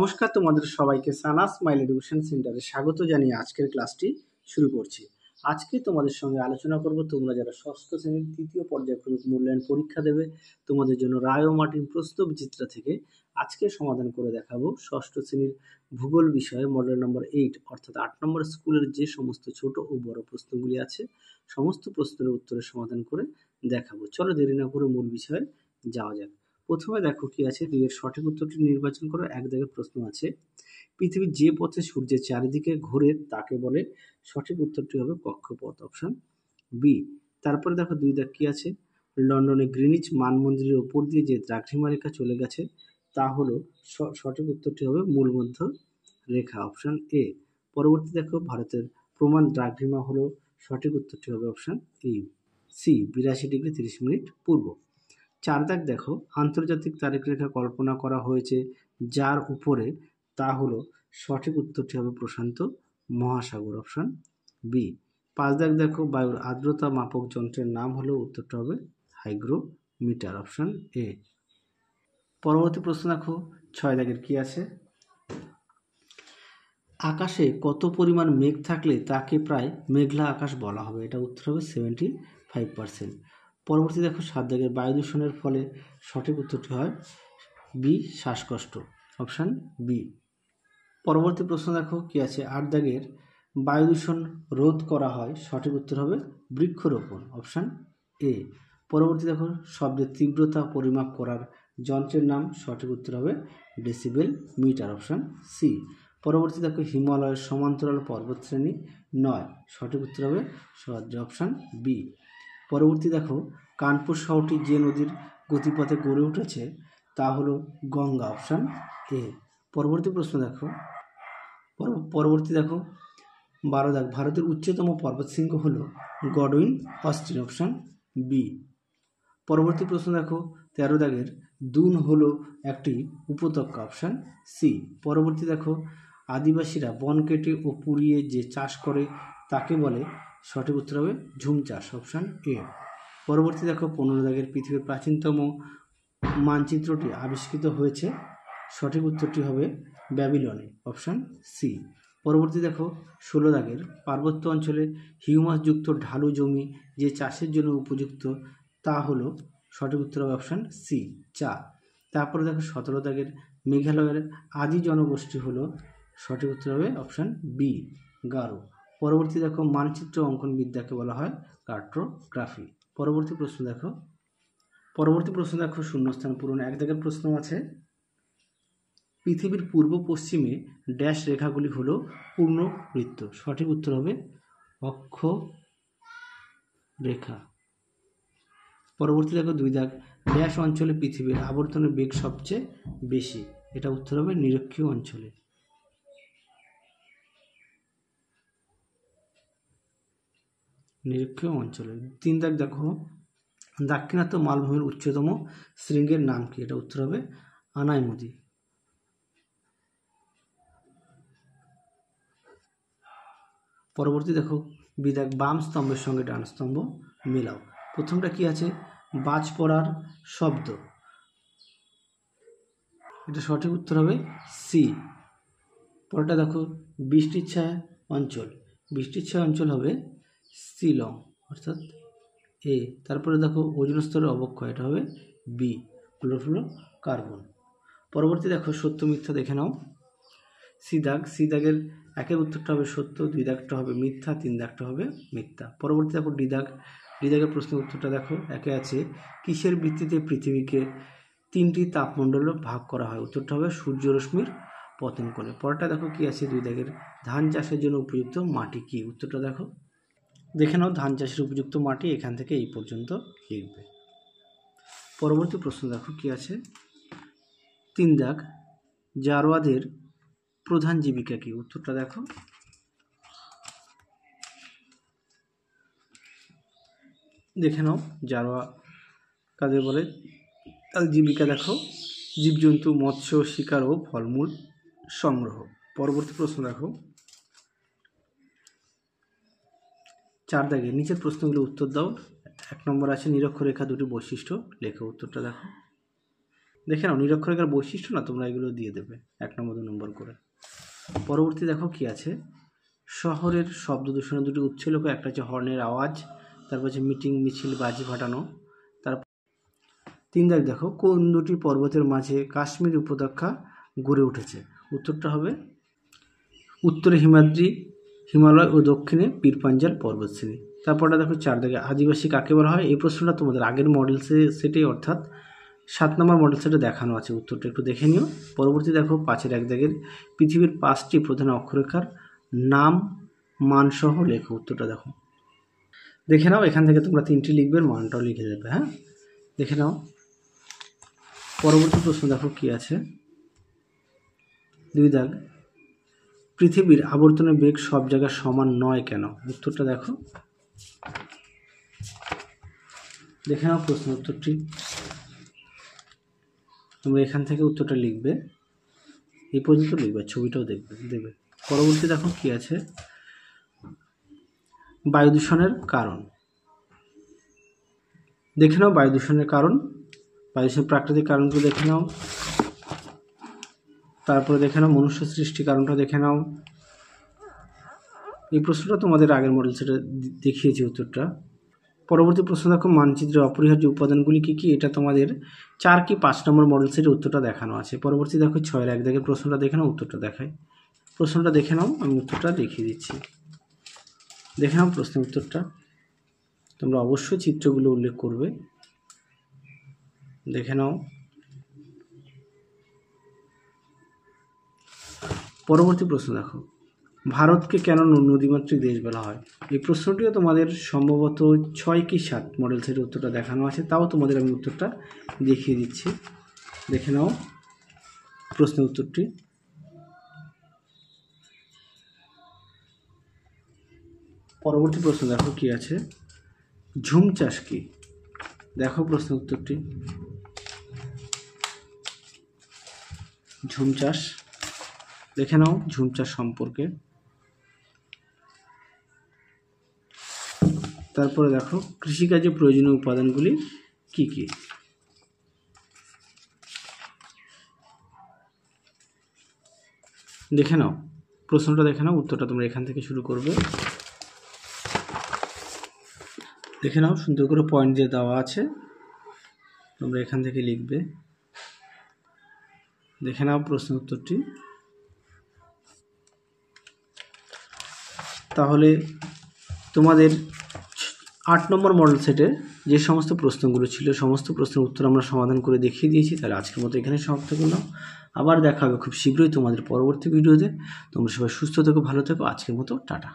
নমস্কার, তোমাদের সবাইকে সানা স্মাইল এডুকেশন সেন্টারে স্বাগত জানিয়ে আজকের ক্লাসটি শুরু করছি। আজকে তোমাদের সঙ্গে আলোচনা করব তোমরা যারা ষষ্ঠ শ্রেণীর তৃতীয় পর্যায়ক্রমিক মূল্যায়ন পরীক্ষা দেবে, তোমাদের জন্য রায় ও মার্টিন প্রশ্নবিচিত্রা থেকে আজকে সমাধান করে দেখাবো ষষ্ঠ শ্রেণীর ভূগোল বিষয়ে মডেল নম্বর 8 অর্থাৎ 8 নম্বর স্কুলের যে সমস্ত ছোট ও বড় প্রশ্নগুলি আছে সমস্ত প্রশ্নের উত্তরের সমাধান করে দেখাবো। চলো দেরি না করে মূল বিষয়ে যাওয়া যাক। প্রথমে দেখো কি আছে, 2 এর সঠিক উত্তরটি নির্বাচন করো। এক দাগের প্রশ্ন আছে, পৃথিবী যে পথে সূর্যের চারিদিকে ঘোরে তাকে বলে। সঠিক উত্তরটি হবে কক্ষপথ, অপশন বি। তারপরে দেখো 2 দাগ কি আছে, লন্ডনে গ্রিনিচ মানমন্দিরের উপর দিয়ে যে দ্রাঘিমা রেখা চলে গেছে তা হলো, সঠিক উত্তরটি হবে মূলমধ্য রেখা, অপশন এ। পরবর্তী দেখো, ভারতের প্রমাণ দ্রাঘিমা হলো, সঠিক উত্তরটি হবে অপশন ই সি, 82 ডিগ্রি 30 মিনিট পূর্ব। 4 দাগ দেখো, আন্তর্জাতিক তারিখরেখা কল্পনা করা হয়েছে যার উপরে, তা হলো, সঠিক উত্তরটি হবে প্রশান্ত মহাসাগর, অপশন বি। 5 দাগ দেখো, বায়ুর আর্দ্রতা মাপক যন্ত্রের নাম হলো, উত্তরটা হবে হাইগ্রোমিটার, অপশন এ। পরবর্তী প্রশ্ন দেখো 6 দাগের কি আছে, আকাশে কত পরিমাণ মেঘ থাকলে তাকে প্রায় মেঘলা আকাশ বলা হবে? এটা উত্তর হবে 75%। পরবর্তী দেখো 7 দাগের, বায়ু দূষণের ফলে, সঠিক উত্তরটি হয় বি, শ্বাসকষ্ট, অপশান বি। পরবর্তী প্রশ্ন দেখো কি আছে, 8 দাগের, বায়ু দূষণ রোধ করা হয়, সঠিক উত্তর হবে বৃক্ষরোপণ, অপশান এ। পরবর্তী দেখো, শব্দের তীব্রতা পরিমাপ করার যন্ত্রের নাম, সঠিক উত্তর হবে ডেসিবেল মিটার, অপশান সি। পরবর্তী দেখো, হিমালয়ের সমান্তরাল পর্বতশ্রেণী নয়, সঠিক উত্তর হবে সহ্য, অপশান বি। পরবর্তী দেখো, কানপুর শহরটি যে নদীর গতিপথে গড়ে উঠেছে তা হলো গঙ্গা, অপশান এ। পরবর্তী প্রশ্ন দেখো, 12 দাগ, ভারতের উচ্চতম পর্বতশৃঙ্গ হলো গডউইন অস্টিন, অপশান বি। পরবর্তী প্রশ্ন দেখো 13 দাগের, দুন হলো একটি উপত্যকা, অপশান সি। পরবর্তী দেখো, আদিবাসীরা বন কেটে ও পুড়িয়ে যে চাষ করে তাকে বলে, সঠিক উত্তর হবে ঝুম চাষ, অপশান এ। পরবর্তী দেখো 15 দাগের, পৃথিবীর প্রাচীনতম মানচিত্রটি আবিষ্কৃত হয়েছে, সঠিক উত্তরটি হবে ব্যাবিলনে, অপশান সি। পরবর্তী দেখো 16 দাগের, পার্বত্য অঞ্চলে হিউমাসযুক্ত ঢালু জমি যে চাষের জন্য উপযুক্ত তা হলো, সঠিক উত্তর হবে অপশান সি, চা। তারপরে দেখো 17 দাগের, মেঘালয়ের আদি জনগোষ্ঠী হলো, সঠিক উত্তর হবে অপশান বি, গারো। পরবর্তী দেখো, মানচিত্র অঙ্কন বিদ্যাকে বলা হয় কার্টোগ্রাফি। পরবর্তী প্রশ্ন দেখো শূন্যস্থান পূরণ। 1 দাগের প্রশ্ন আছে, পৃথিবীর পূর্ব পশ্চিমে ড্যাশ রেখাগুলি হলো পূর্ণবৃত্ত, সঠিক উত্তর হবে অক্ষ রেখা। পরবর্তী দেখো 2 দাগ, ড্যাশ অঞ্চলে পৃথিবীর আবর্তনের বেগ সবচেয়ে বেশি, এটা উত্তর হবে নিরক্ষীয় অঞ্চলে। নিরক্ষীয় অঞ্চলে। 3 দাগ দেখো, দাক্ষিণাত্য মালভূমির উচ্চতম শৃঙ্গের নাম কি? এটা উত্তর হবে আনাইমুদি। পরবর্তী দেখো, বিদাগ, বাম স্তম্ভের সঙ্গে ডান স্তম্ভ মেলাও। প্রথমটা কি আছে, বাজ পড়ার শব্দ, এটা সঠিক উত্তর হবে সি। পরেরটা দেখো, বৃষ্টির ছায়া অঞ্চল, বৃষ্টির ছায়া অঞ্চল হবে শিলং, অর্থাৎ এ। তারপরে দেখো, ওজোন স্তরের অবক্ষয়, এটা হবে বি, ক্লোরোফ্লোরোকার্বন। পরবর্তী দেখো, সত্য মিথ্যা দেখে নাও। সি দাগের 1 উত্তরটা হবে সত্য, 2 দাগটা হবে মিথ্যা, 3 দাগটা হবে মিথ্যা। পরবর্তী দেখো ডি দাগের প্রশ্নের উত্তরটা দেখো, 1 আছে, কিসের ভিত্তিতে পৃথিবীকে 3টি তাপমণ্ডলে ভাগ করা হয়? উত্তরটা হবে সূর্যরশ্মির পতন কোণে। পরেরটা দেখো কি আছে, 2 দাগের, ধান চাষের জন্য উপযুক্ত মাটি কি? উত্তরটা দেখে নাও, ধান চাষের উপযুক্ত মাটি এখান থেকে এই পর্যন্ত লিখবে। পরবর্তী প্রশ্ন দেখো কি আছে, 3 দাগ, জারোয়াদের প্রধান জীবিকা কি? উত্তরটা দেখো, দেখে নাও, জারোয়া কাদের বলে? তার জীবিকা দেখো, জীবজন্তু, মৎস্য শিকার ও ফলমূল সংগ্রহ। পরবর্তী প্রশ্ন দেখো 4 দাগে, নিচের প্রশ্নগুলো উত্তর দাও। 1 নম্বর আছে, নিরক্ষরেখা দুটি বৈশিষ্ট্য লেখো, উত্তরটা দেখে নাও, নিরক্ষরেখার বৈশিষ্ট্য না, তোমরা এগুলো দিয়ে দেবে 1 নম্বর 2 নম্বর করে। পরবর্তী দেখো কি আছে, শহরের শব্দ দূষণের দুটি উচ্চলোক, একটা হচ্ছে হর্নের আওয়াজ, তারপর হচ্ছে মিটিং, মিছিল, বাজি ফাটানো। তারপর 3 দাগ দেখো, কোন দুটি পর্বতের মাঝে কাশ্মীর উপত্যকা গড়ে উঠেছে? উত্তরটা হবে উত্তরে হিমালয় ও দক্ষিণে পীরপাঞ্জাল পর্বতশ্রেণী। তারপরটা দেখো 4 দাগে, আদিবাসী কাকে বলা হয়? এই প্রশ্নটা তোমাদের আগের মডেল সেটে অর্থাৎ 7 নম্বর মডেল সেটে দেখানো আছে, উত্তরটা একটু দেখে নিও। পরবর্তী দেখো 5-এর 1 দাগের, পৃথিবীর 5টি প্রধান অক্ষরেখার নাম মানসহ লেখো। উত্তরটা দেখো, দেখে নাও, এখান থেকে তোমরা 3টি লিখবে, মানটাও লিখে দেবে। হ্যাঁ, দেখে নাও। পরবর্তী প্রশ্ন দেখো কি আছে, 2 দাগ, পৃথিবীর আবর্তনের বেগ সব জায়গায় সমান নয় কেন? উত্তরটা দেখো, দেখে নাও প্রশ্ন উত্তরটি। তোমরা এখান থেকে উত্তরটা লিখবে, এই পর্যন্ত লিখবে, ছবিটাও দেবে। পরবর্তী দেখো কি আছে, বায়ু দূষণের কারণ। দেখে নাও বায়ু দূষণের কারণ, বায়ু দূষণের প্রাকৃতিক কারণগুলো দেখে নাও। তারপরে দেখে নাও মনুষ্য সৃষ্টি কারণটা দেখে নাও। এই প্রশ্নটা তোমাদের আগের মডেল সেটা দেখিয়েছি উত্তরটা। পরবর্তী প্রশ্ন দেখো, মানচিত্রের অপরিহার্য উপাদানগুলি কী কী? এটা তোমাদের 4 কি 5 নম্বর মডেল সেটের উত্তরটা দেখানো আছে। পরবর্তী দেখো 6-এর 1 দাগের প্রশ্নটা দেখে নাও, উত্তরটা দেখায়। প্রশ্নটা দেখে নাও, আমি উত্তরটা দেখিয়ে দিচ্ছি। দেখে নাও প্রশ্নের উত্তরটা, তোমরা অবশ্যই চিত্রগুলো উল্লেখ করবে। দেখে নাও। পরবর্তী প্রশ্ন দেখো, ভারতকে কেন নদীমাতৃক দেশ বলা হয়? এই প্রশ্নটিও তোমাদের সম্ভবত 6 কি 7 মডেল সেটের উত্তরটা দেখানো আছে, তাও তোমাদের আমি উত্তরটা দেখিয়ে দিচ্ছি। দেখে নাও প্রশ্নের উত্তরটি। পরবর্তী প্রশ্ন দেখো কি আছে, ঝুম চাষ কি? দেখো প্রশ্নের উত্তরটি, ঝুম চাষ, দেখে নাও ঝুম চাষ সম্পর্কে। তারপরে দেখো, কৃষিকাজে প্রয়োজনীয় উপাদানগুলি কি কি? দেখে নাও প্রশ্নটা, দেখে নাও উত্তরটা, তোমরা এখান থেকে শুরু করবে। দেখে নাও, সুন্দর করে পয়েন্ট দিয়ে দেওয়া আছে, তোমরা এখান থেকে লিখবে। দেখে নাও প্রশ্ন উত্তরটি। তাহলে তোমাদের 8 নম্বর মডেল সেটে যে সমস্ত প্রশ্নগুলো ছিল, সমস্ত প্রশ্নের উত্তর আমরা সমাধান করে দেখিয়ে দিয়েছি। তাহলে আজকের মতো এখানে সমাপ্ত করলাম। আবার দেখা হবে খুব শীঘ্রই তোমাদের পরবর্তী ভিডিওতে। তোমরা সবাই সুস্থ থেকো, ভালো থেকো। আজকের মতো টাটা।